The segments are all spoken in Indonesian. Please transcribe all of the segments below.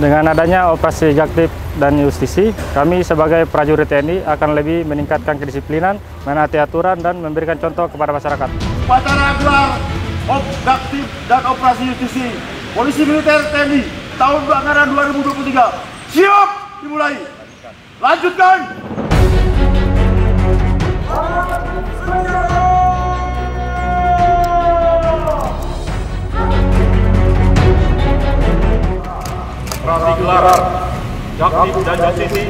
Dengan adanya operasi Jaktim dan Justisi, kami sebagai prajurit TNI akan lebih meningkatkan kedisiplinan, menaati aturan, dan memberikan contoh kepada masyarakat. Upacara gelar Jaktim dan operasi Justisi Polisi Militer TNI tahun anggaran 2023 siap dimulai. Lanjutkan. Operasi gelar Jaktim dan Justisi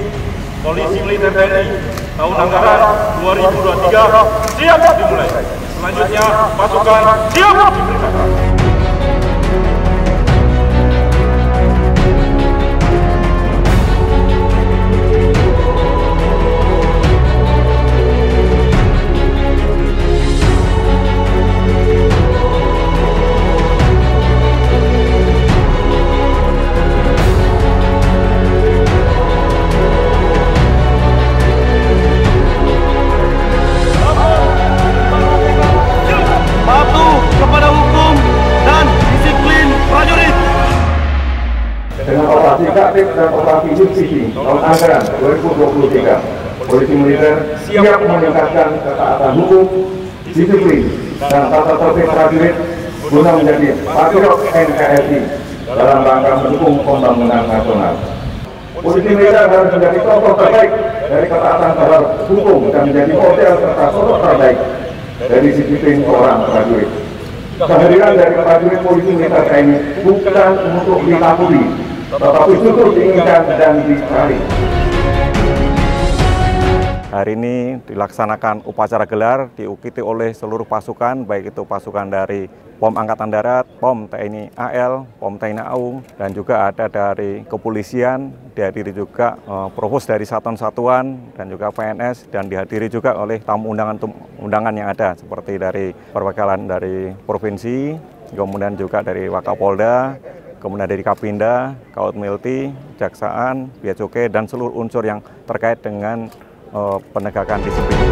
Polisi Militer TNI tahun anggaran 2023 siap dimulai. Selanjutnya pasukan siap diperintahkan. Dengan operasi Jaktim dan operasi Justisi tahun anggaran 2023, Polisi Militer siap meningkatkan ketaatan hukum, disiplin, dan tata tertib prajurit guna menjadi patriot NKRI dalam rangka mendukung pembangunan nasional. Polisi Militer harus menjadi contoh terbaik dari ketaatan terhadap hukum dan menjadi model serta sosok terbaik dari disiplin seorang prajurit. Kehadiran dari prajurit Polisi Militer TNI bukan untuk ditakuri, tetapi justru diinginkan dan dicari. Hari ini dilaksanakan upacara gelar diikuti oleh seluruh pasukan, baik itu pasukan dari POM Angkatan Darat, POM TNI AL, POM TNI AU, dan juga ada dari kepolisian, dihadiri juga provos dari satuan-satuan dan juga PNS, dan dihadiri juga oleh tamu undangan yang ada seperti dari perwakilan dari provinsi, kemudian juga dari Wakapolda, kemudian dari Kapinda, Kaut Milti, Jaksaan, Bea Cukai, dan seluruh unsur yang terkait dengan penegakan disiplin.